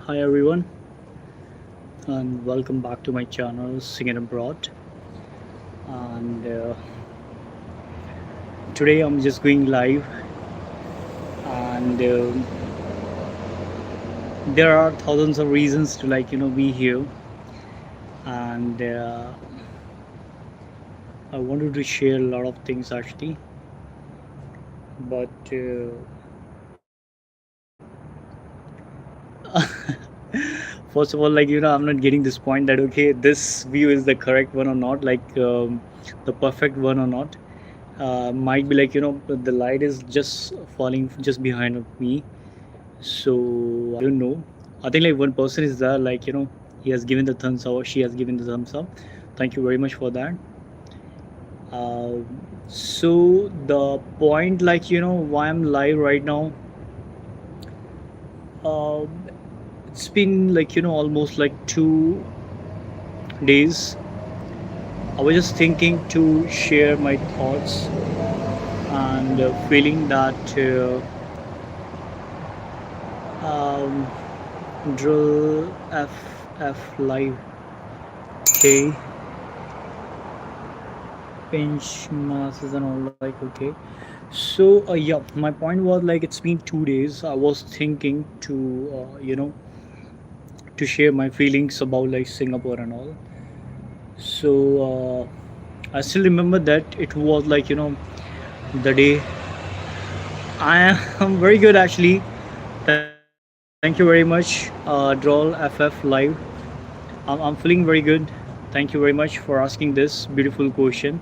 Hi everyone, and welcome back to my channel Singing Abroad. And today I'm just going live, and there are thousands of reasons to be here. And I wanted to share a lot of things actually, but first of all, I'm not getting this point that okay, this view is the correct one or not, the perfect one or not. Might be the light is just falling just behind of me, so I don't know. I think like one person is there, he has given the thumbs up or she has given the thumbs up. Thank you very much for that. uh, so the point, why I'm live right now, uh, it's been almost like 2 days. I was just thinking to share my thoughts and feeling that um, drill FF live. Okay, pinch masses and all, okay. So yeah, my point was like it's been 2 days. I was thinking to to share my feelings about like Singapore and all. So I still remember that it was the day. I am very good actually. Thank you very much, Droll FF Live. I'm feeling very good. Thank you very much for asking this beautiful question.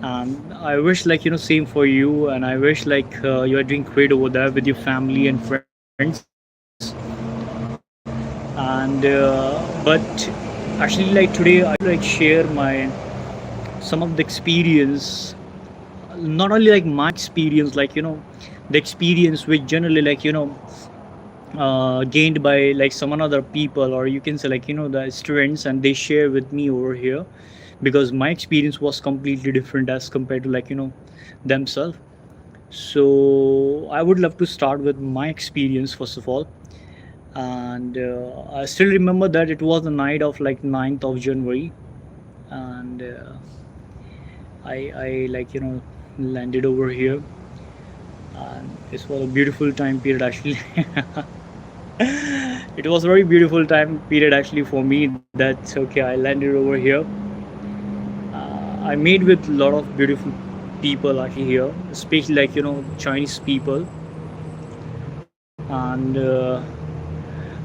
And I wish same for you, and I wish you are doing great over there with your family and friends. And but actually today I share my some of the experience, not only like my experience, the experience which generally gained by like some other people, or you can say the students, and they share with me over here, because my experience was completely different as compared to themselves. So I would love to start with my experience first of all. And I still remember that it was the night of like 9th of January. And I landed over here, and this was a beautiful time period actually. It was a very beautiful time period actually for me, that okay, I landed over here. I made with a lot of beautiful people actually here, especially Chinese people. And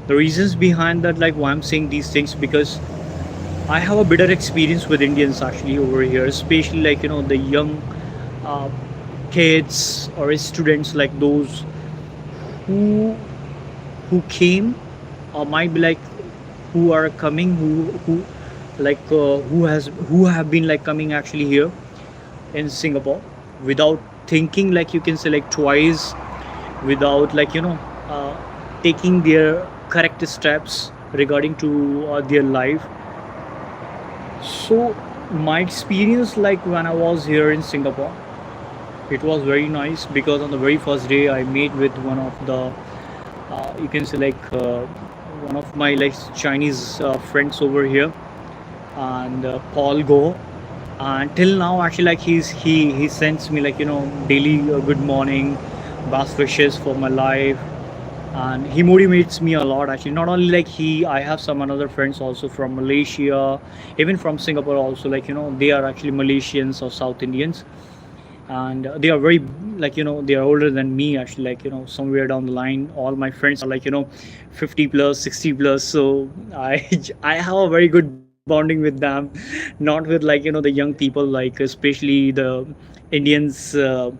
the reasons behind that, like why I'm saying these things, because I have a better experience with Indians actually over here, especially the young uh, kids or students, like those who came, or might be who are coming, who have been coming actually here in Singapore without thinking, you can say twice, without uh, taking their correct steps regarding to their life. So my experience, when I was here in Singapore, it was very nice, because on the very first day I met with one of the you can say one of my Chinese friends over here, and Paul Go. And till now actually he sends me daily good morning, best wishes for my life, and he motivates me a lot actually. Not only I have some another friends also from Malaysia, even from Singapore also, they are actually Malaysians or South Indians. And they are very they are older than me actually, somewhere down the line all my friends are 50 plus, 60 plus. So I have a very good bonding with them, not with the young people, especially the Indians, you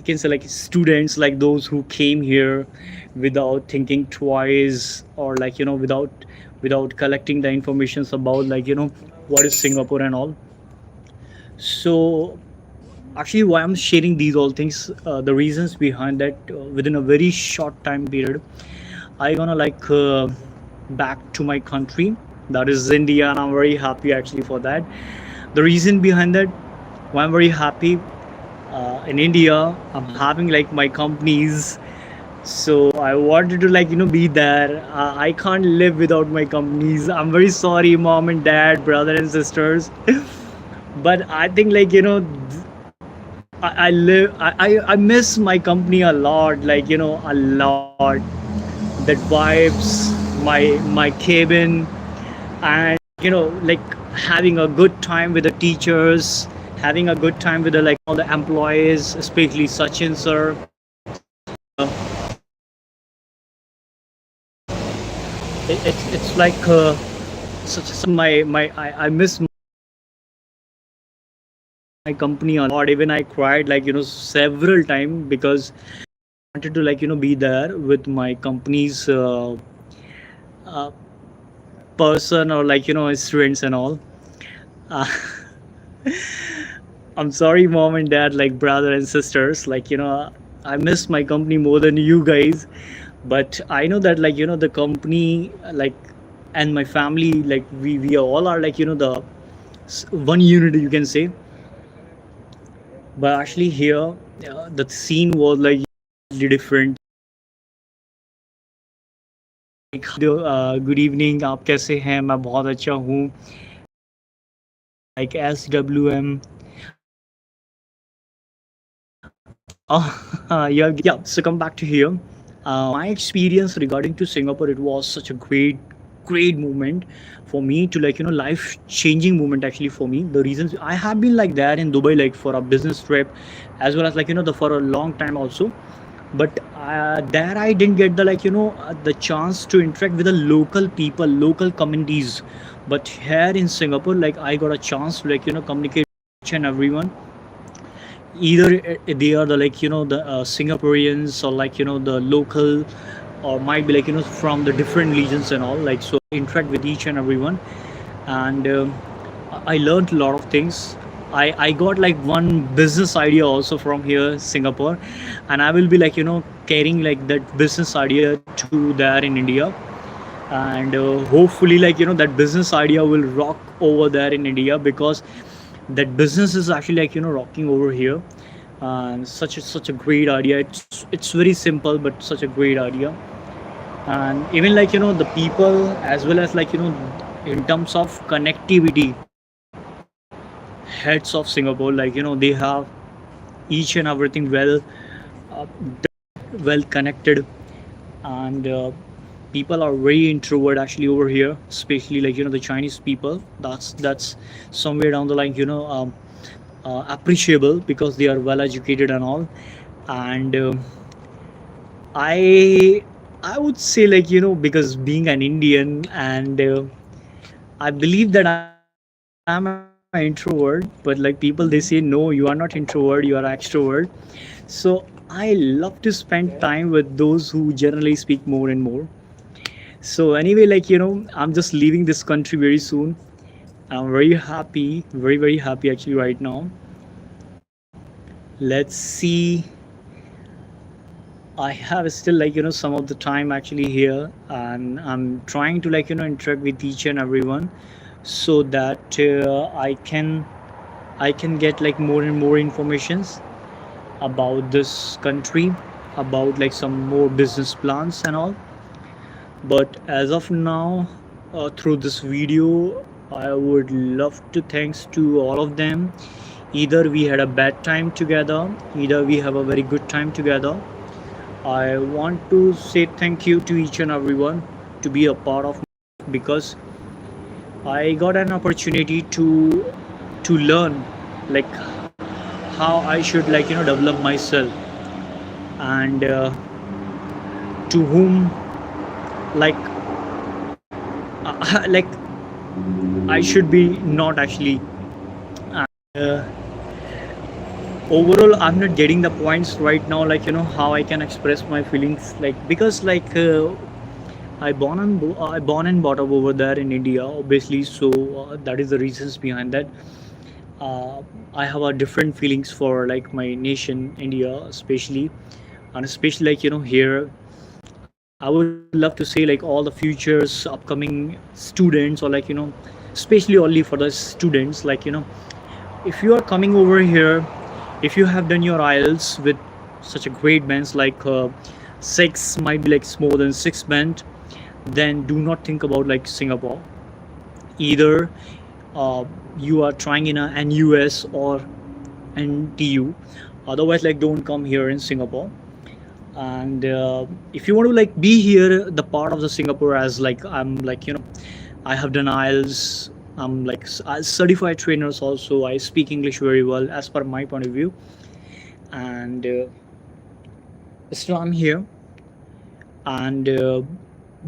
can say students, those who came here without thinking twice, or without collecting the informations about what is Singapore and all. So actually why I'm sharing these all things, the reasons behind that, within a very short time period I gonna back to my country, that is India, and I'm very happy actually for that. The reason behind that, why I'm very happy, in India I'm having my companies, So I wanted to be there. I can't live without my companies. I'm very sorry, mom and dad, brother and sisters. But I think I live. I miss my company a lot. A lot. That vibes, my cabin, and having a good time with the teachers, having a good time with the all the employees, especially Sachin sir. It's like such I miss my company a lot. Even I cried several times because I wanted to be there with my company's uh, person, or students and all. uh, I'm sorry, mom and dad, brother and sisters. I miss my company more than you guys. But I know that the company, and my family, we all are the one unit, you can say. But actually here, the scene was different. Good evening, आप कैसे हैं? मैं बहुत अच्छा हूँ. SWM. Yeah, so come back to here. My experience regarding to Singapore, it was such a great moment for me to life changing moment actually for me. The reasons I have been there in Dubai for a business trip, as well as the for a long time also. But there I didn't get the the chance to interact with the local people, local communities. But here in Singapore, I got a chance to communicate with each and everyone. Either they are the the Singaporeans, or the local, or might be from the different regions and all. So I interact with each and everyone. And I learned a lot of things. I got one business idea also from here, Singapore, and I will be carrying that business idea to there in India. And hopefully that business idea will rock over there in India, because that business is actually rocking over here. And such a great idea. It's very simple, but such a great idea. And even the people, as well as in terms of connectivity, heads of Singapore, they have each and everything uh, well connected. And people are very introvert actually over here, especially the Chinese people. That's somewhere down the line appreciable, because they are well educated and all. And I I would say because being an Indian, and I believe that I'm an introvert. But people, they say no, you are not introvert, you are extrovert. So I love to spend time with those who generally speak more and more. So anyway, I'm just leaving this country very soon. I'm very happy, very happy actually right now. Let's see. I have still some of the time actually here, and I'm trying to interact with each and everyone, so that I can get more and more informations about this country, about some more business plans and all. But as of now, through this video, I would love to thanks to all of them. Either we had a bad time together, either we have a very good time together. I want to say thank you to each and everyone to be a part of, because I got an opportunity to learn like how I should develop myself, and to whom like like I should be not actually. Uh, Overall, I'm not getting the points right now, how I can express my feelings, because I born and brought up over there in India, obviously. So that is the reasons behind that. I have a different feelings for my nation, India, especially, and especially here. I would love to say all the futures, upcoming students, or especially only for the students, if you are coming over here, if you have done your IELTS with such a great bands like six might be like more than 6 months, then do not think about like Singapore. Either uh, you are trying in a NUS or NTU. Otherwise, like don't come here in Singapore. And if you want to like be here, the part of the Singapore as like I'm like I have done IELTS. I'm like certified trainers also. I speak English very well as per my point of view, and still I'm here. And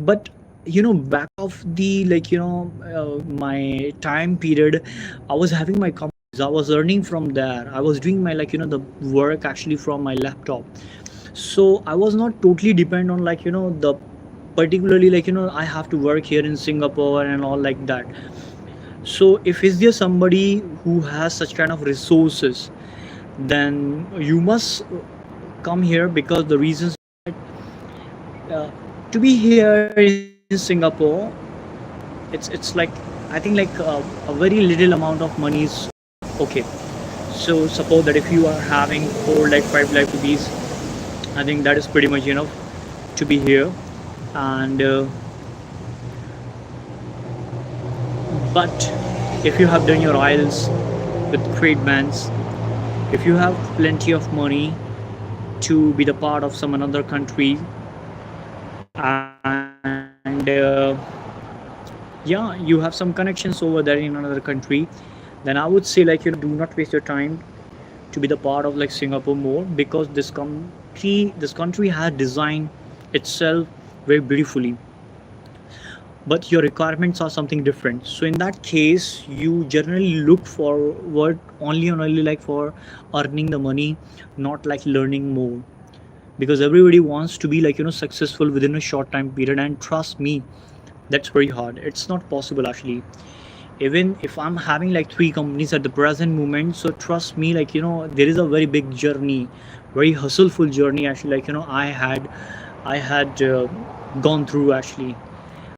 but back of the like my time period, I was having my companies. I was earning from there. I was doing my like the work actually from my laptop. So I was not totally depend on like the particularly like I have to work here in Singapore and all like that. So if is there somebody who has such kind of resources, then you must come here, because the reasons uh, to be here in Singapore, it's like I think like a very little amount of money is okay. So suppose that if you are having 4 lakh 5 lakh rupees, I think that is pretty much enough to be here. And but if you have done your IELTS with great bands, if you have plenty of money to be the part of some another country, and yeah, you have some connections over there in another country, then I would say like do not waste your time to be the part of like Singapore more, because this country has designed itself very beautifully, but your requirements are something different. So in that case, you generally look forward only and only like for earning the money, not like learning more, because everybody wants to be like successful within a short time period. And trust me, that's very hard. It's not possible actually. Even if I'm having like 3 companies at the present moment, so trust me, like there is a very big journey, very hustleful journey actually, like I had gone through actually.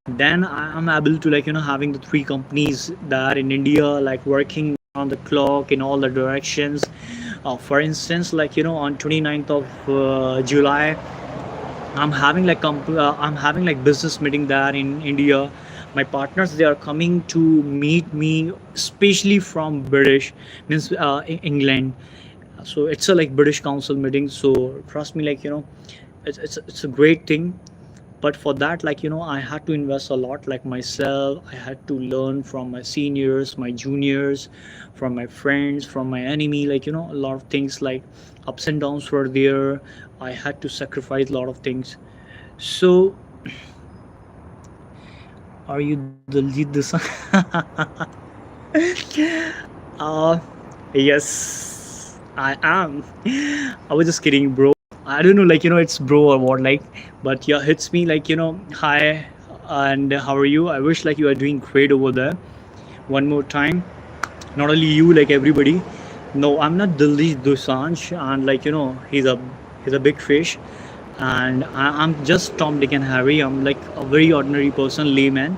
Then I'm able to like having the 3 companies that in India, like working on the clock in all the directions. For instance, like on 29th of July, I'm having like business meeting there in India. My partners, they are coming to meet me, especially from British, means England. So it's a like British Council meeting. So trust me, like it's a great thing. But for that, like I had to invest a lot, like myself. I had to learn from my seniors, my juniors, from my friends, from my enemy, like a lot of things, like ups and downs were there. I had to sacrifice a lot of things. So are you the lead this uh yes, I am. I was just kidding, bro. I don't know, like it's bro or what, like. But yeah, hits me like hi, and how are you? I wish like you are doing great over there. One more time, not only you, like everybody. No, I'm not Diljeet Dosanjh, and like he's a big fish, and I'm just Tom, Dick, and Harry. I'm like a very ordinary person, layman.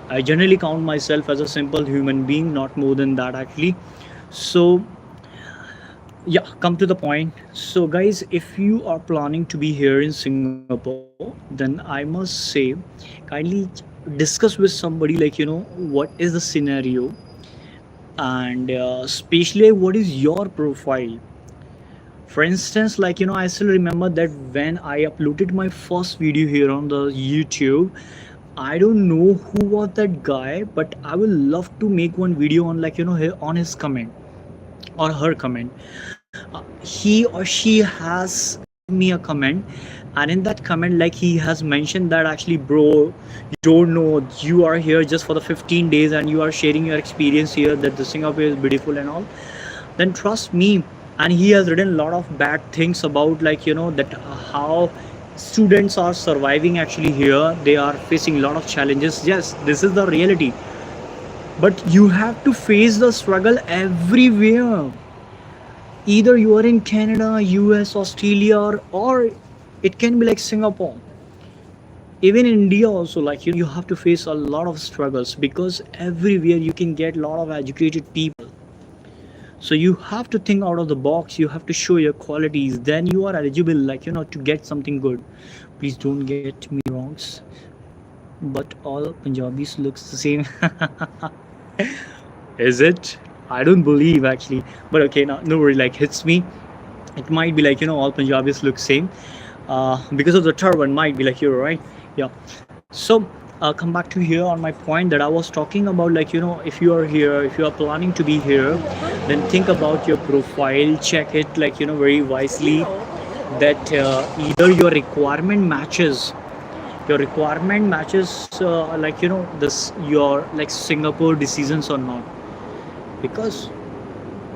I generally count myself as a simple human being, not more than that actually. So yeah, come to the point. So guys, if you are planning to be here in Singapore, then I must say, kindly discuss with somebody like what is the scenario, and especially what is your profile. For instance, like I still remember that when I uploaded my first video here on the YouTube, I don't know who was that guy, but I will love to make one video on like on his comment or her comment. He or she has given me a comment, and in that comment, like he has mentioned that actually, bro, you don't know, you are here just for the 15 days and you are sharing your experience here that the Singapore is beautiful and all. Then trust me, and he has written a lot of bad things about like that how students are surviving actually here. They are facing a lot of challenges. Yes, this is the reality, but you have to face the struggle everywhere. Either you are in Canada, US, Australia, or it can be like Singapore, even in India also, like you have to face a lot of struggles, because everywhere you can get a lot of educated people. So you have to think out of the box, you have to show your qualities, then you are eligible, like, to get something good. Please don't get me wrongs, but all Punjabis looks the same. Is it? I don't believe actually, but okay, no worry, like hits me. It might be like, all Punjabis look same, because of the turban, might be like, you're right. Yeah. So come back to here on my point that I was talking about, like, if you are here, if you are planning to be here, then think about your profile, check it, like, very wisely, that either your requirement matches, like, this your like Singapore decisions or not. Because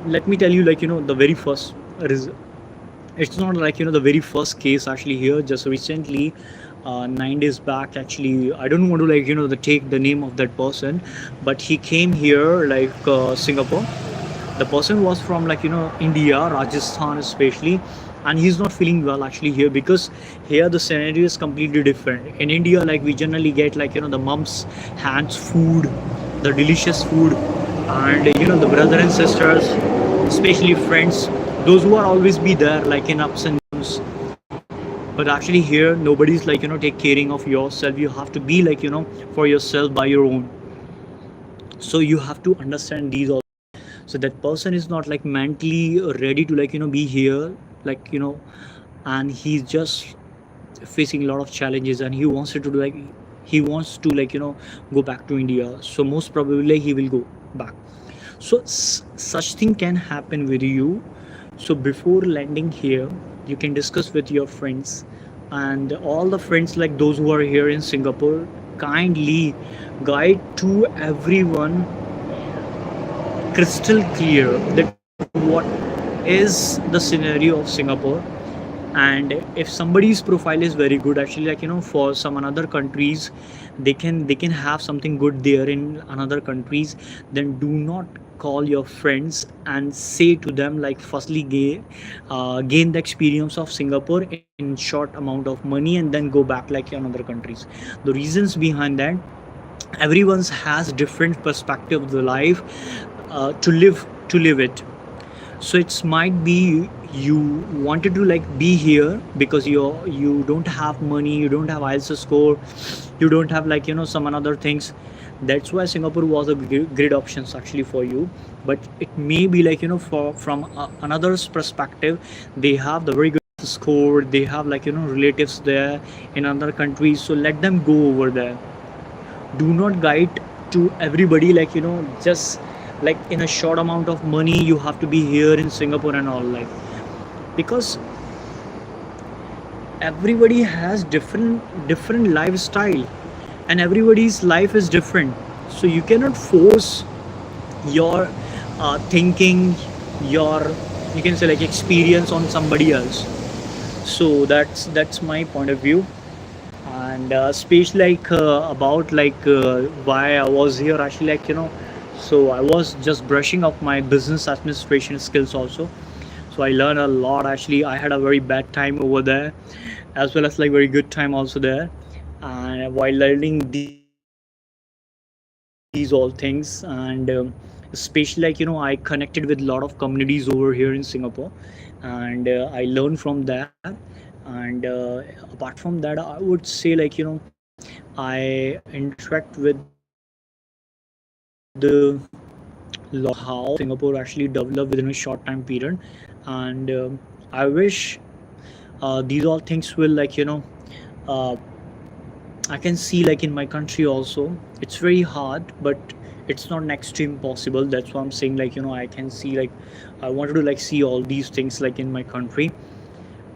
let me tell you, like, the very first it's not like, the very first case actually here just recently, 9 days back actually. I don't want to, like, the take the name of that person, but he came here, like, Singapore. The person was from, like, India, Rajasthan especially, and he's not feeling well actually here, because here the scenario is completely different. In India, like, we generally get, like, the mom's hands food, the delicious food, and the brother and sisters, especially friends, those who are always be there, like, in ups and downs. But actually here nobody's, like, take caring of yourself. You have to be, like, for yourself by your own. So you have to understand these all. So that person is not, like, mentally ready to, like, be here, like, and he's just facing a lot of challenges, and he wants to, like, go back to India. So most probably he will go back. So such thing can happen with you. So before landing here, you can discuss with your friends, and all the friends, like those who are here in Singapore, kindly guide to everyone crystal clear that what is the scenario of Singapore. And if somebody's profile is very good actually, like, for some another countries, they can have something good there in another countries, then do not call your friends and say to them, like, firstly gain the experience of Singapore in short amount of money and then go back, like, another countries. The reasons behind that, everyone's has different perspective of the life, to live it. So it's might be you wanted to, like, be here because you don't have money, you don't have IELTS score, you don't have, like, some another things. That's why Singapore was a great options actually for you. But it may be like, from another's perspective, they have the very good score, they have, like, relatives there in other countries, so let them go over there. Do not guide to everybody, like, just like in a short amount of money you have to be here in Singapore and all, like, because everybody has different lifestyle, and everybody's life is different. So you cannot force your thinking, your, you can say, like, experience on somebody else. So that's my point of view. And especially, like, about, like, why I was here actually, like, so I was just brushing up my business administration skills also. So I learned a lot actually. I had a very bad time over there, as well as, like, very good time also there. And while learning these all things, and especially, like, I connected with a lot of communities over here in Singapore, and I learned from that. And apart from that, I would say, like, I interact with lot of people, and how Singapore actually developed within a short time period. And I wish these all things will, like, uh, I can see, like, in my country also. It's very hard, but it's not next to impossible. That's why I'm saying, like, I can see, like, I wanted to, like, see all these things, like, in my country.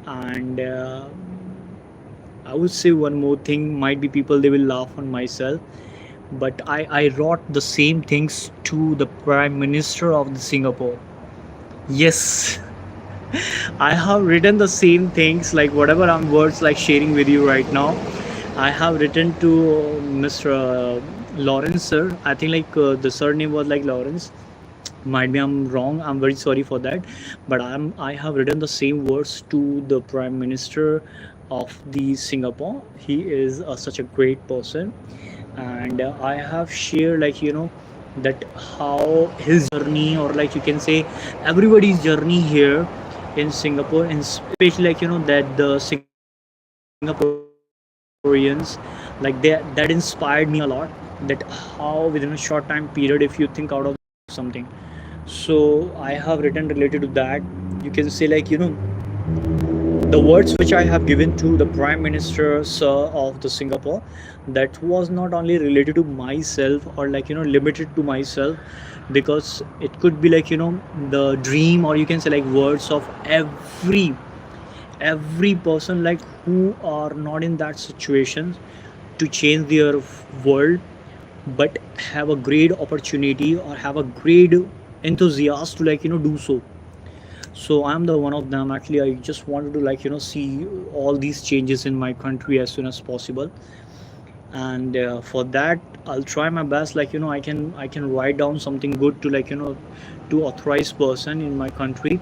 And I would say one more thing. Might be people, they will laugh on myself, but I wrote the same things to the Prime Minister of the Singapore. Yes, I have written the same things, like whatever I'm words, like, sharing with you right now. I have written to Mr. Lawrence sir. I think, like, the surname was like Lawrence. Might be I'm wrong. I'm very sorry for that. But I have written the same words to the Prime Minister of the Singapore. He is such a great person, and I have shared, like, that how his journey, or like you can say everybody's journey here in Singapore, and especially like that the Singaporeans, like that inspired me a lot. That how within a short time period, if you think out of something. So I have written related to that. You can say the words which I have given to the Prime Minister, sir, of the Singapore, that was not only related to myself, or like limited to myself, because it could be like the dream, or you can say like words of every person like who are not in that situation to change their world, but have a great opportunity or have a great enthusiast to like do so. So I'm the one of them. Actually, I just wanted to like see all these changes in my country as soon as possible, and for that I'll try my best. Like I can write down something good to like to authorized person in my country,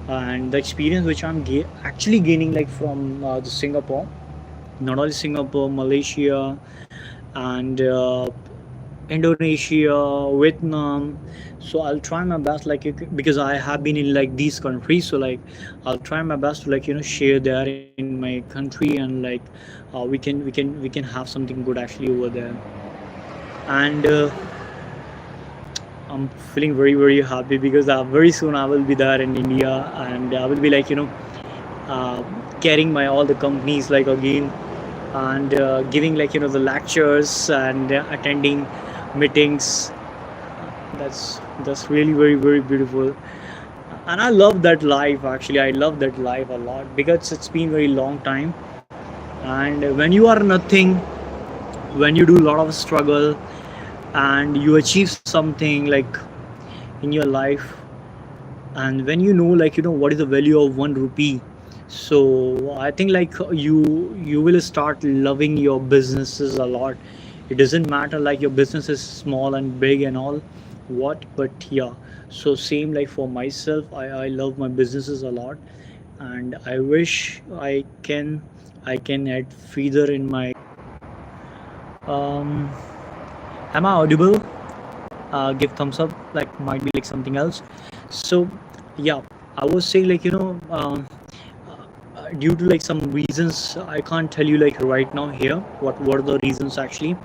and the experience which I'm actually gaining like from the Singapore, not only Singapore, Malaysia, and Indonesia, Vietnam. So I'll try my best, like because I have been in like these countries. So like I'll try my best to like share there in my country, and like we can have something good actually over there. And I'm feeling very happy because very soon I will be there in India, and I will be like uh, carrying my all the companies like again, and giving like the lectures, and attending meetings. That's really very beautiful, and I love that life. Actually, I love that life a lot because it's been very long time. And when you are nothing, when you do a lot of struggle, and you achieve something like in your life, and when you know like what is the value of 1 rupee, so I think like you will start loving your businesses a lot. It doesn't matter like your business is small and big and all what, but yeah. So same like for myself, I love my businesses a lot, and I wish I can add feather in my um am I audible? Give thumbs up, like might be like something else. So yeah, I was saying like due to like some reasons I can't tell you like right now here what were the reasons actually,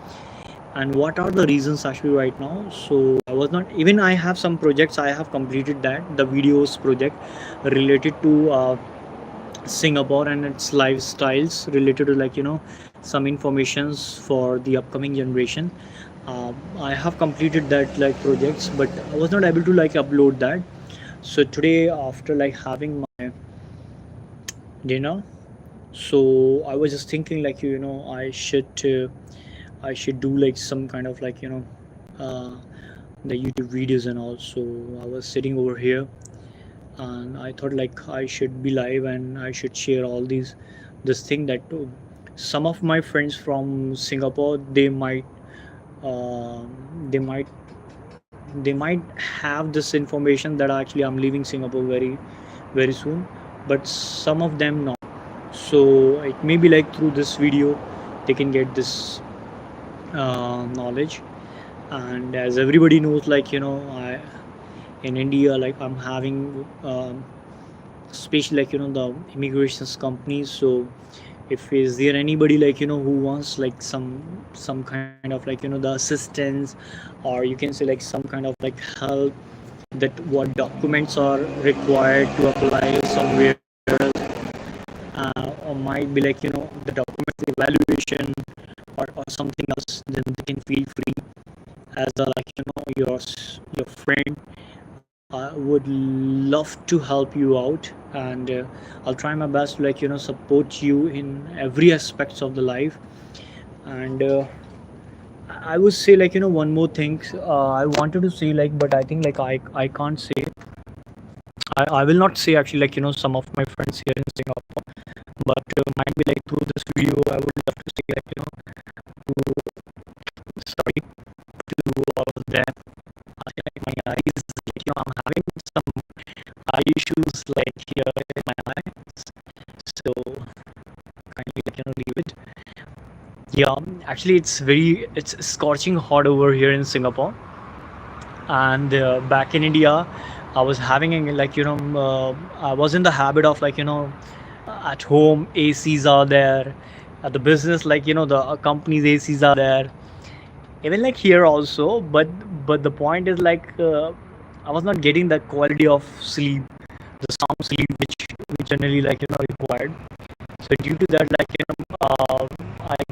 and what are the reasons actually right now. So I was not even, I have some projects I have completed, that the videos project related to Singapore and its lifestyles, related to like some informations for the upcoming generation. I have completed that like projects, but I was not able to like upload that. So today, after like having my dinner, so I was just thinking like I should do like some kind of like uh, the YouTube videos and all. So I was sitting over here, and I thought like I should be live and I should share all this thing that some of my friends from Singapore, uh, they might they might have this information that actually I'm leaving Singapore very soon, but some of them not. So it may be like through this video they can get this knowledge. And as everybody knows, like I in India, like I'm having especially like the immigrations companies. So if is there anybody like who wants like some kind of like the assistance, or you can say like some kind of like help, that what documents are required to apply somewhere else, or might be like the documents evaluation, or something else, then they can feel free. As a like your friend, I would love to help you out, and I'll try my best to like support you in every aspects of the life. And I would say like one more thing I wanted to say, like, but I think like I can't say. I will not say actually like some of my friends here in Singapore, but might be like through this video I would love to say like to, sorry, to all of them. I feel like my eyes, like, I'm having some eye issues like here in my eyes. So kindly like leave it. Yeah, actually it's scorching hot over here in Singapore. And back in India, I was having I was in the habit of at home ACs are there, at the business the company's ACs are there, even like here also. But the point is I was not getting the quality of sleep, the sound sleep which generally required. So due to that I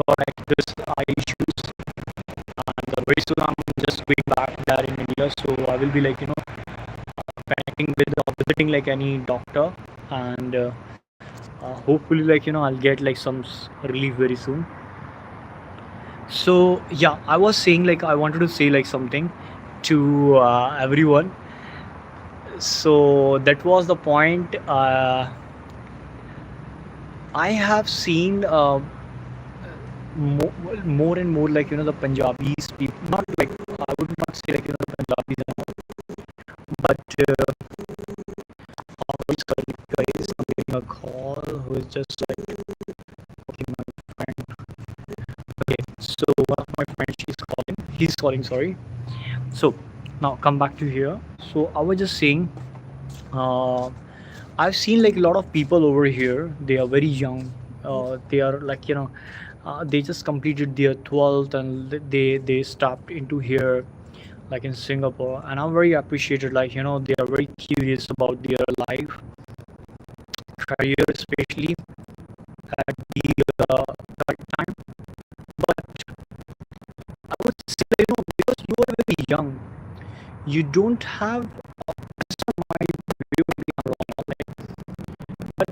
got this eye issues, and very soon I'm just going back there in India. So I will be connecting with or visiting any doctor, and hopefully I'll get some relief very soon. So yeah, I was saying I wanted to say something to everyone. So that was the point. I have seen more and more the Punjabis people. Not I would not say the Punjabis and all, but very sorry guys, I'm getting a call who is just talking my friend. Okay, so one of my friends, he's calling, sorry. So now come back to here. So I was just saying, uh, I've seen a lot of people over here. They are very young. They are they just completed their 12th, and they stepped into here in Singapore. And I'm very appreciated. They are very curious about their life, career, especially at the correct time. But I would say because you are very young, you don't have a peace of mind. You may be wrong, but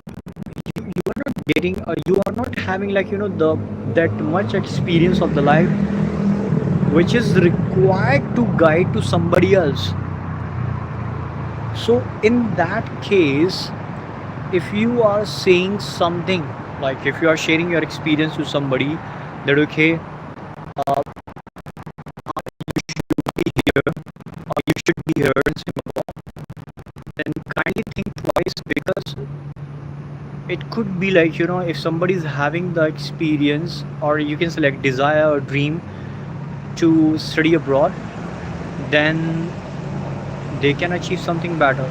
you are not getting you are not having the that much experience of the life which is required to guide to somebody else. So in that case, if you are saying something, if you are sharing your experience to somebody, that okay, be here or you should be here in Singapore, then kindly think twice, because it could be if somebody is having the experience, or you can select desire or dream to study abroad, then they can achieve something better.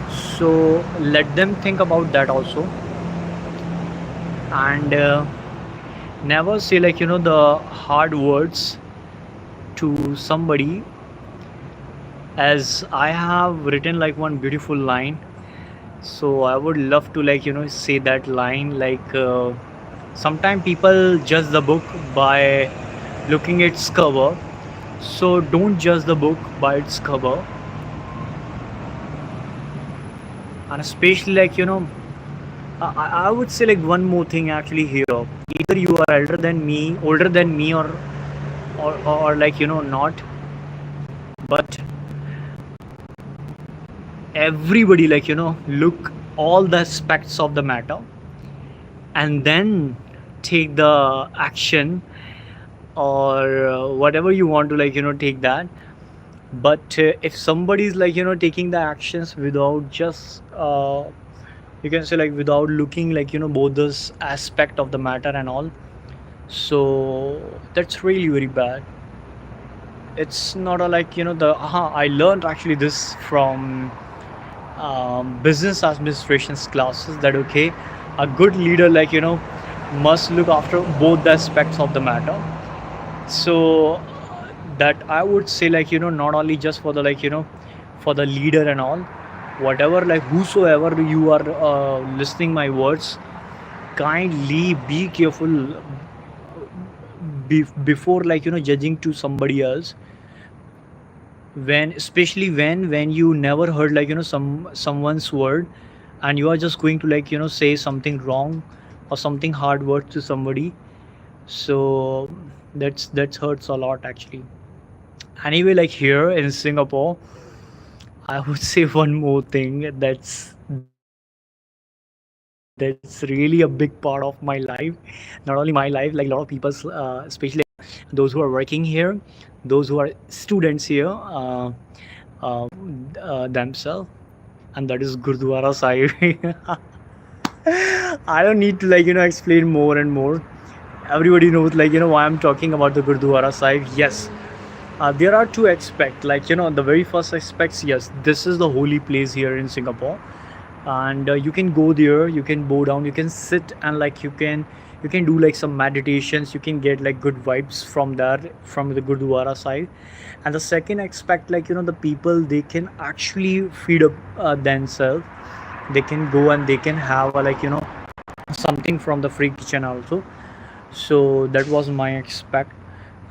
So let them think about that also. And never say the hard words to somebody. As I have written one beautiful line, so I would love to say that line. Sometimes people judge the book by looking at its cover. So don't judge the book by its cover. And especially I would say one more thing actually here. Either you are older than me, or not. But everybody look all the aspects of the matter, and then take the action, or whatever you want to take that. But if somebody is taking the actions without just you can say without looking both this aspect of the matter and all, so that's really very bad. It's not a the I learned actually this from business administration's classes, that okay, a good leader must look after both the aspects of the matter. So that I would say not only just for the for the leader and all, whatever whosoever you are listening my words, kindly be careful before judging to somebody else, when especially when you never heard someone's word, and you are just going to say something wrong or something hard words to somebody. So that hurts a lot actually. Anyway, here in Singapore, I would say one more thing, that's really a big part of my life. Not only my life, a lot of people's, especially those who are working here, those who are students here, themselves, and that is Gurdwara Sahib. I don't need to explain more and more. Everybody knows why I'm talking about the Gurdwara Sahib. Yes, There are two aspects, like the very first aspects, yes, this is the holy place here in Singapore. And you can go there, you can bow down, you can sit, and like you can do like some meditations, you can get like good vibes from there, from the Gurdwara side. And the second aspect, like the people, they can actually feed up themselves. They can go and they can have like something from the free kitchen also. So that was my expect.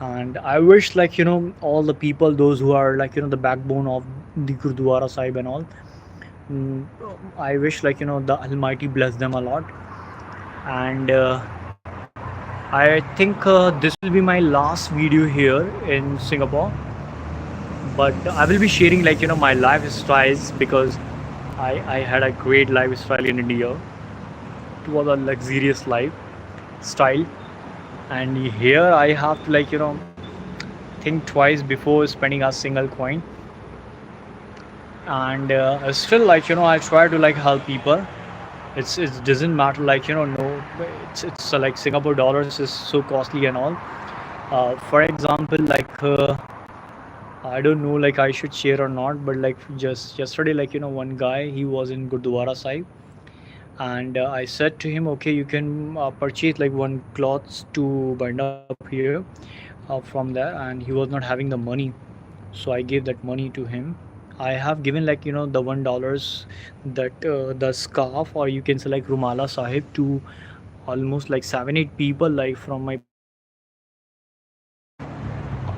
And I wish, like all the people, those who are like the backbone of the Gurdwara Sahib and all, mm, I wish, like the Almighty bless them a lot. And I think this will be my last video here in Singapore. But I will be sharing like my lifestyles, because I had a great lifestyle in India. It was a luxurious lifestyle. And here I have to, like think twice before spending a single coin. And still, like I try to like help people. It doesn't matter, like no, it's like Singapore dollars is so costly and all. For example, like I don't know, like I should share or not, but like just yesterday, like one guy, he was in Gurdwara Sahib. And I said to him, okay, you can purchase like one cloths to bind up here from there. And he was not having the money, so I gave that money to him. I have given like the $1, that the scarf, or you can say like Rumala Sahib, to almost like 7 8 people, like from my personal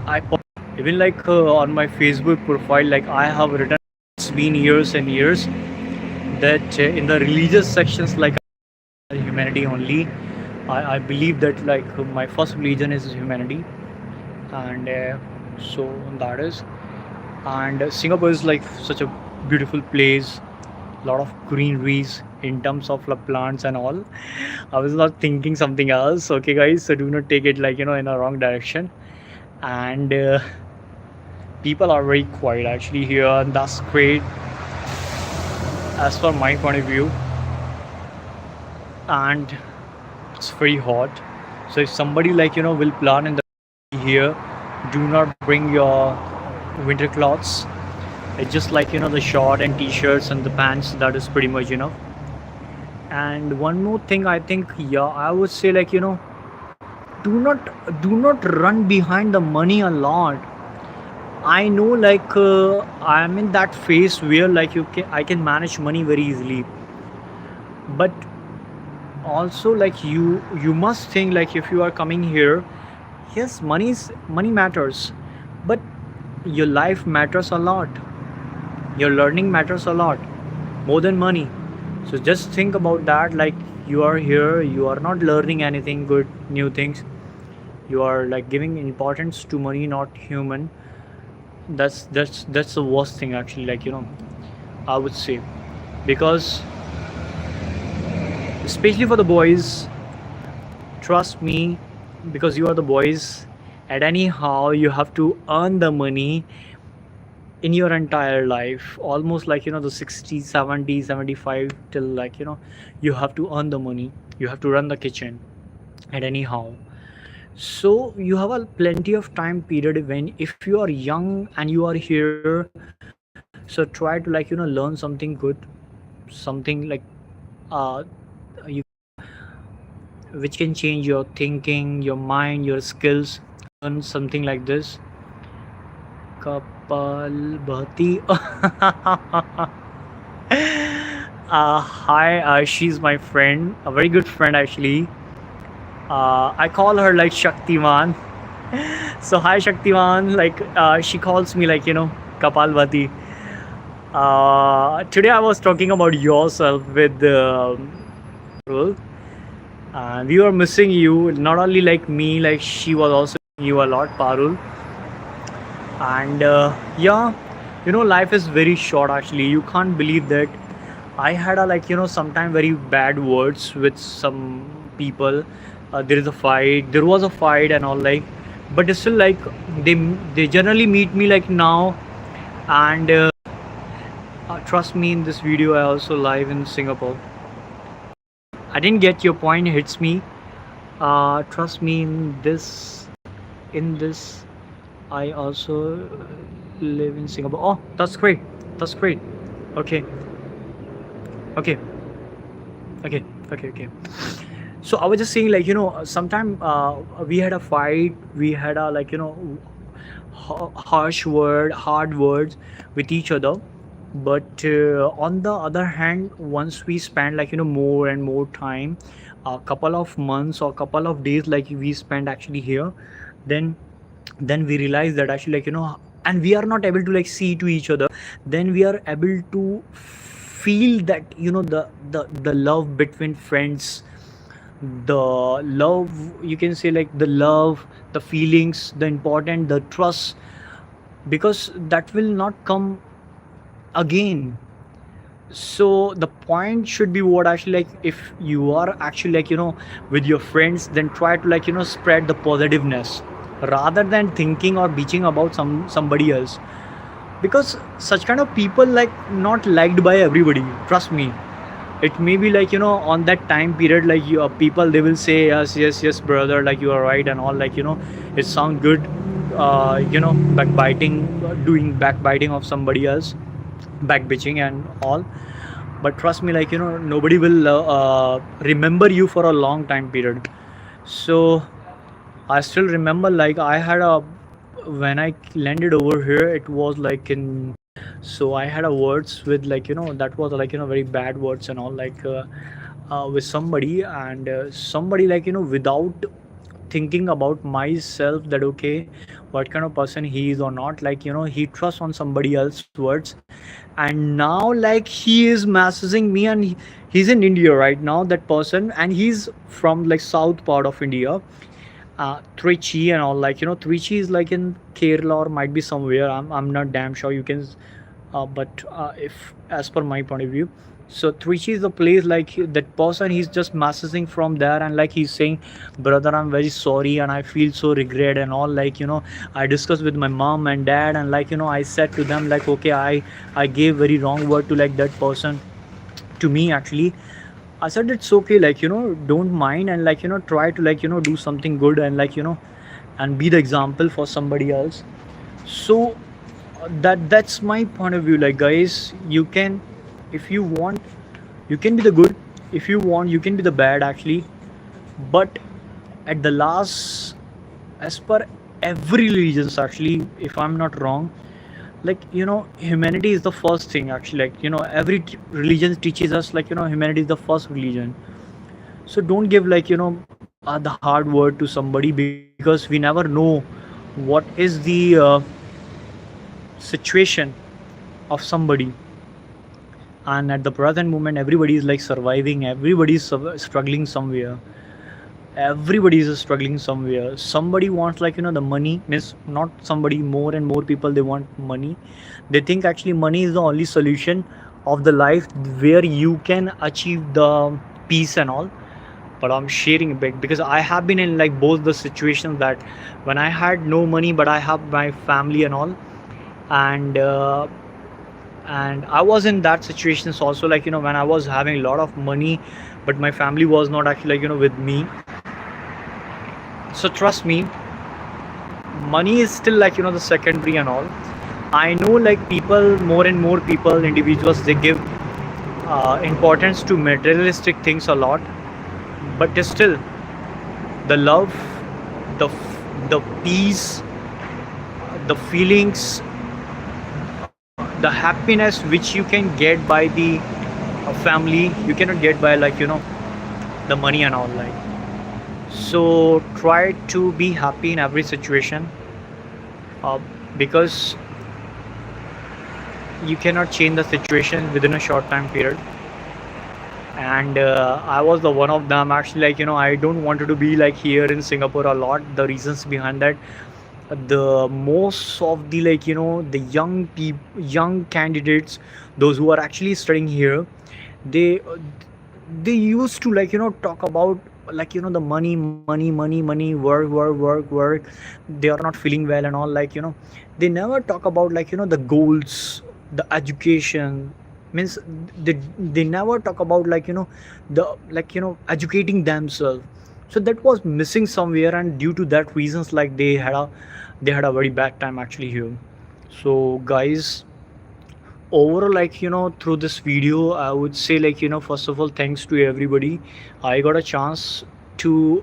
account. I even like on my Facebook profile, like I have written, it's been years and years, that in the religious sections, like humanity only. I believe that like my first religion is humanity. And so that is. And Singapore is like such a beautiful place, lot of greeneries in terms of like plants and all. I was not thinking something else, okay guys, so do not take it like in a wrong direction. And people are very quiet actually here, and that's great as per my point of view. And it's very hot. So if somebody like will plan in the here, do not bring your winter clothes. It's just like the short and t-shirts and the pants, that is pretty much enough. And one more thing, I think, yeah, I would say, like do not run behind the money a lot. I know, like I'm in that phase where like I can manage money very easily. But also, like you must think, like if you are coming here, yes, money matters, but your life matters a lot, your learning matters a lot, more than money. So just think about that, like you are here, you are not learning anything good, new things. You are like giving importance to money, not human. That's the worst thing actually, like I would say. Because especially for the boys, trust me, because you are the boys, and anyhow you have to earn the money in your entire life, almost like the 60 70 75, till like you have to earn the money, you have to run the kitchen. And anyhow, so you have a plenty of time period, when if you are young and you are here, so try to like learn something good, something like you which can change your thinking, your mind, your skills. Learn something like this. Kapal Bhati. Hi, she's my friend, a very good friend actually. I call her like Shaktiman. So hi Shaktiman, like she calls me like Kapal Bhati. Today I was talking about yourself with Parul. We were missing you, not only like me, like she was also missing you a lot, Parul. And yeah, life is very short actually, you can't believe that. I had a like sometime very bad words with some people. There was a fight and all, like, but still like they they generally meet me like now. And trust me, in this video I also live in Singapore. I didn't get your point, hits me. Trust me, in this I also live in Singapore. Oh, that's great. That's great. Okay. Okay. Okay. Okay. Okay. So I was just saying, like, sometime we had a fight. We had a, like, harsh word, hard words with each other. But on the other hand, once we spend, like, more and more time, a couple of months or couple of days, like we spend actually here, then we realize that actually, like, and we are not able to like see to each other, then we are able to feel that, the love between friends, the love, you can say, like the love, the feelings, the important, the trust, because that will not come again. So the point should be what actually, like, if you are actually, like, with your friends, then try to, like, spread the positiveness rather than thinking or bitching about somebody else, because such kind of people, like, not liked by everybody, trust me. It may be like, on that time period, like, people, they will say yes, yes, yes, brother, like, you are right and all, like, it sound good, backbiting, doing backbiting of somebody else, backbitching and all. But trust me, like, nobody will remember you for a long time period. So I still remember, like, I had a, when I landed over here, it was like in, so I had a words with, like, that was like, very bad words and all, like, with somebody, and somebody, like, without thinking about myself, that okay, what kind of person he is or not, like, he trusts on somebody else's words, and now, like, he is messaging me, and he's in India right now, that person, and he's from like south part of India, Trichy and all, like, Trichy is like in Kerala or might be somewhere. I'm not damn sure. You can, but if as per my point of view, so Trichy is the place, like that person. He's just messaging from there, and like he's saying, brother, I'm very sorry, and I feel so regret and all. Like, I discussed with my mom and dad, and like, I said to them, like, okay, I gave very wrong word to like that person, to me actually. I said it's okay, like, don't mind, and like, try to, like, do something good, and like, and be the example for somebody else. So that's my point of view. Like, guys, you can, if you want, you can be the good. If you want, you can be the bad actually. But at the last, as per every religions actually, if I'm not wrong, like, humanity is the first thing actually, like, every religion teaches us, like, humanity is the first religion. So don't give, like, the hard word to somebody, because we never know what is the situation of somebody. And at the present moment, everybody is like surviving, everybody is struggling somewhere, everybody is struggling somewhere. Somebody wants, like, the money, means not somebody, more and more people, they want money. They think actually money is the only solution of the life where you can achieve the peace and all. But I'm sharing a bit, because I have been in like both the situations, that when I had no money but I have my family and all, and I was in that situations also, like, when I was having a lot of money, but my family was not actually, like, with me. So trust me, money is still, like, the secondary and all. I know, like, people, more and more people, individuals, they give importance to materialistic things a lot, but still the love, the peace, the feelings, the happiness which you can get by the family, you cannot get by, like, the money and all, like. So try to be happy in every situation, uh, because you cannot change the situation within a short time period. And I was the one of them actually, like, I don't wanted to be like here in Singapore a lot. The reasons behind that, the most of the, like, the young candidates, those who are actually studying here, they they used to, like, talk about, like, the money, work. They are not feeling well and all, like, they never talk about, like, the goals, the education, means they never talk about, like, the, like, educating themselves. So that was missing somewhere, and due to that reasons, like they had a very bad time actually here. So guys, overall, like through this video, I would say, like first of all, thanks to everybody. I got a chance to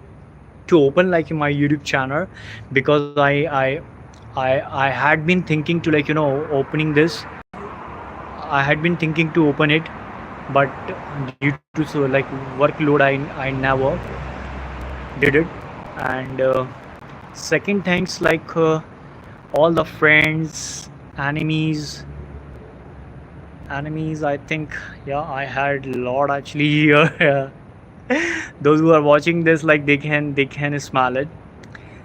open like my YouTube channel, because I had been thinking to, like opening this. I had been thinking to open it, but due to so like workload, I never did it. And second, thanks, like all the friends, enemies, I think, yeah, I had a lot actually here. Those who are watching this, like they can smell it,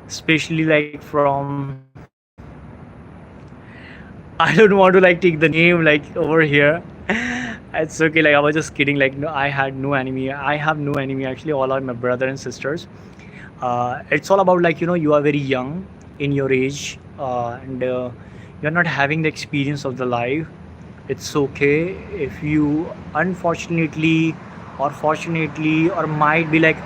especially like from I don't want to like take the name like over here. It's okay. Like I was just kidding. Like no, I had no enemy. I have no enemy. Actually, all are my brother and sisters. It's all about, like you are very young in your age, and you're not having the experience of the life. It's okay if you unfortunately or fortunately or might be like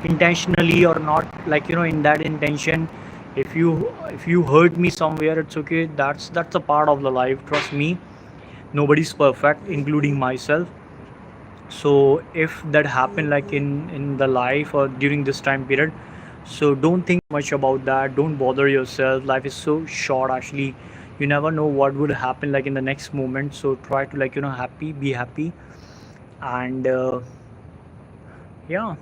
intentionally or not, like in that intention, if you hurt me somewhere, it's okay. That's a part of the life, trust me. Nobody's perfect, including myself. So if that happened, like in the life or during this time period, so don't think much about that. Don't bother yourself. Life is so short actually. You never know what would happen like in the next moment. So try to, like happy be happy. And yeah,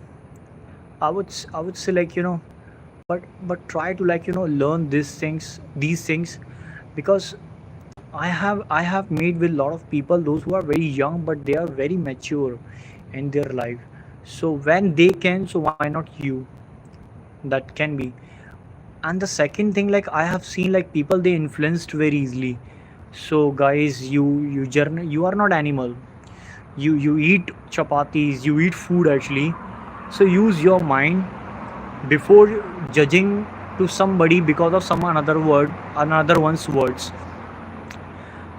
I would say, like but try to, like learn these things, because I have made with a lot of people, those who are very young but they are very mature in their life. So when they can, so why not you? That can be. And the second thing, like I have seen, like people, they influenced very easily. So guys, you are not animal. You eat chapatis, you eat food actually. So use your mind before judging to somebody because of some another one's words.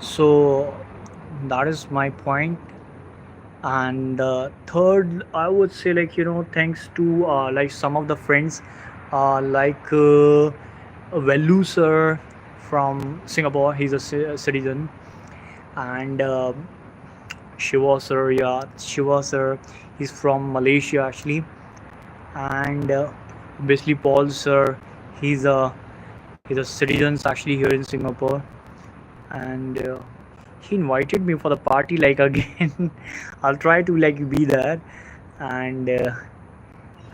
So that is my point. And third, I would say, like thanks to like some of the friends, like Velu sir from Singapore. He's a citizen. And Shiva sir, yeah, Shiva sir, he's from Malaysia actually. And obviously Paul sir, he's a citizen actually here in Singapore. And he invited me for the party, like again. I'll try to like be there. And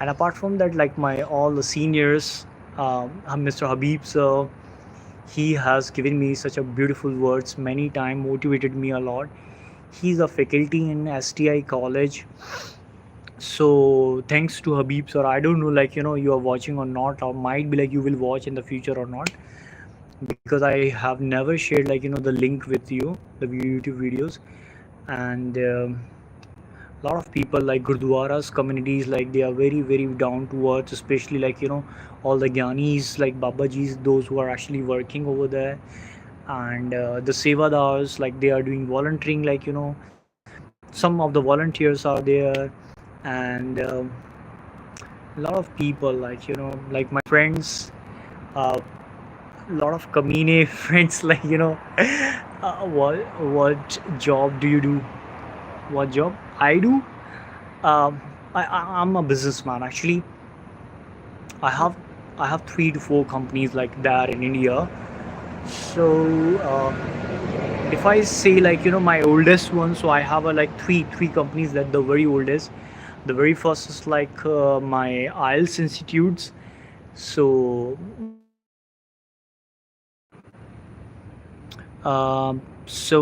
apart from that, like my all the seniors, Mr. Habib sir, he has given me such a beautiful words many time, motivated me a lot. He's a faculty in STI college. So thanks to Habib sir. I don't know, like you are watching or not, or might be like you will watch in the future or not, because I have never shared, like the link with you, the YouTube videos. And a lot of people, like gurdwaras communities, like they are very very down to earth, especially like all the gyanis, like babajis, those who are actually working over there. And the sevadars, like they are doing volunteering, like some of the volunteers are there. And a lot of people, like like my friends, uh, a lot of kamine friends, like what job do you do? What job I do? I'm a businessman actually. I have i have 3 to 4 companies like that in India. So uh, if I say, like my oldest one, so I have like three companies, that the very oldest. The very first is like my IELTS institutes. So so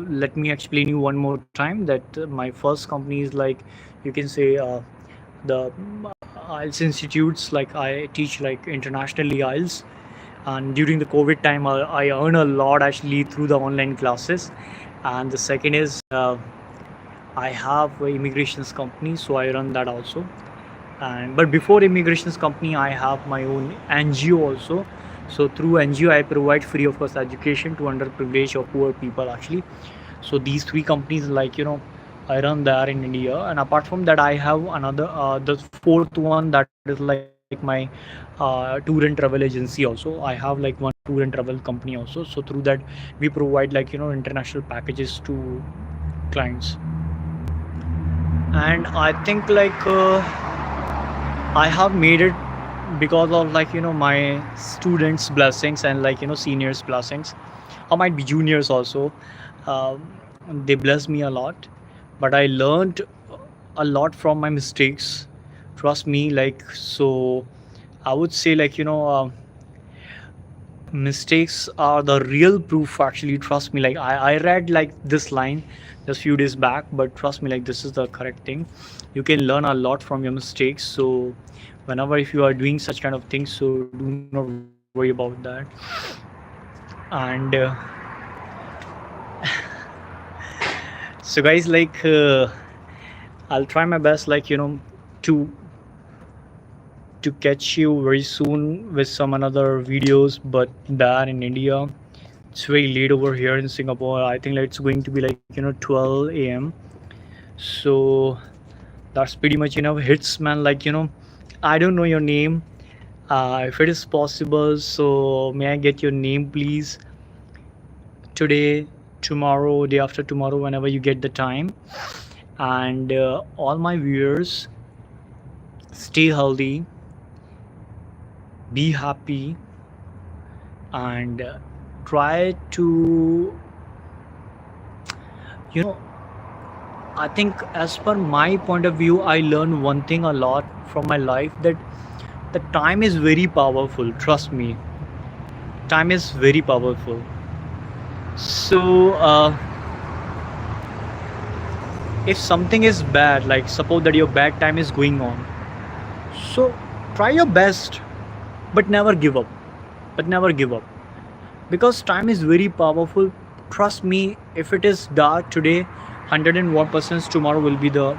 let me explain you one more time that my first company is, like you can say, the IELTS institutes. Like I teach like internationally IELTS, and during the COVID time, I earn a lot actually through the online classes. And the second is, I have a immigrations company, so I run that also. And but before immigrations company, I have my own NGO also. So through NGO, I provide free of course education to underprivileged or poor people actually. So these 3 companies, like I run that in India, and apart from that, I have another the fourth one, that is like my tour and travel agency. Also, I have like one tour and travel company also. So through that, we provide like international packages to clients, and I think like I have made it because of like my students' blessings and like seniors' blessings, or might be juniors also. Um, they bless me a lot, but I learned a lot from my mistakes. Trust me, like so. I would say like mistakes are the real proof. Actually, trust me. Like I read like this line just few days back, but trust me, like this is the correct thing. You can learn a lot from your mistakes. So whenever if you are doing such kind of things, so do not worry about that. And so guys, like I'll try my best, like to catch you very soon with some another videos, but that in India it's very late over here in Singapore. I think like it's going to be like 12 a.m. So that's pretty much enough hits, man. Like I don't know your name. If it is possible, so may I get your name, please? Today, tomorrow, day after tomorrow, whenever you get the time. And all my viewers, stay healthy, be happy, and try to you know I think, as per my point of view, I learned one thing a lot from my life, that the time is very powerful. Trust me, time is very powerful. So, if something is bad, like suppose that your bad time is going on, so try your best, but never give up. But never give up, because time is very powerful. Trust me, if it is dark today, 101% tomorrow will be the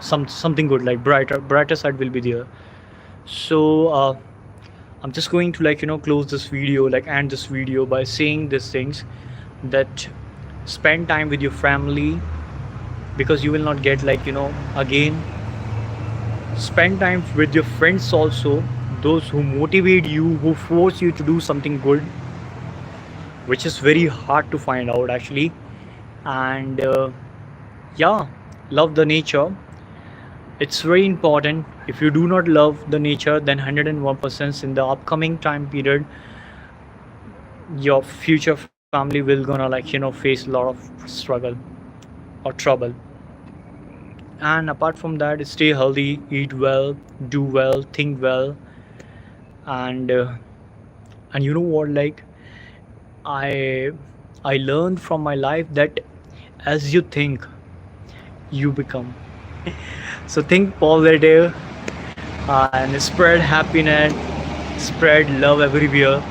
something good, like brighter side will be there. So I'm just going to like close this video, like end this video by saying these things, that spend time with your family, because you will not get like again. Spend time with your friends also, those who motivate you, who force you to do something good, which is very hard to find out actually. And yeah, love the nature. It's very important. If you do not love the nature, then 101% in the upcoming time period, your future family will gonna like face a lot of struggle or trouble. And apart from that, stay healthy, eat well, do well, think well. And you know what, like i I learned from my life that as you think, you become. So think positive and spread happiness, spread love everywhere,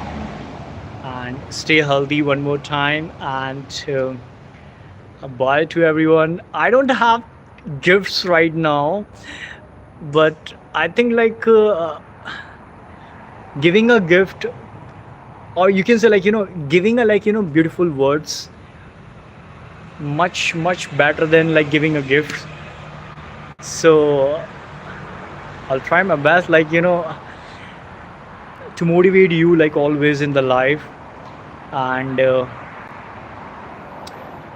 and stay healthy one more time. And bye to everyone. I don't have gifts right now, but I think like giving a gift, or you can say like giving a like beautiful words, much better than like giving a gift. So I'll try my best, like to motivate you like always in the life. And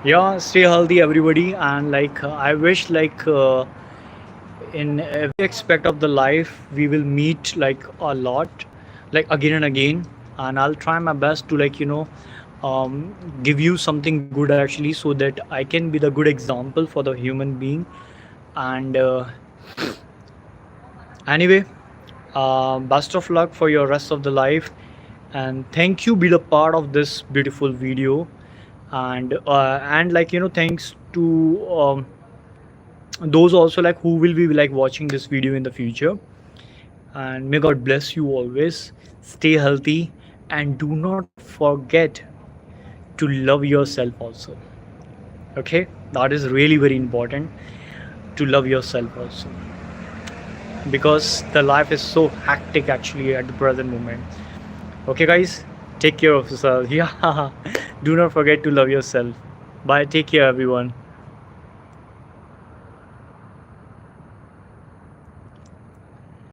yeah, stay healthy everybody. And like I wish like in every aspect of the life we will meet like a lot, like again and again. And I'll try my best to like give you something good actually, so that I can be the good example for the human being. And anyway, best of luck for your rest of the life, and thank you be the part of this beautiful video. And like thanks to those also like who will be like watching this video in the future. And may God bless you always. Stay healthy, and do not forget to love yourself also. Okay, that is really very important, to love yourself also, because the life is so hectic actually at the present moment. Okay guys, take care of yourself. Yeah, do not forget to love yourself. Bye, take care everyone.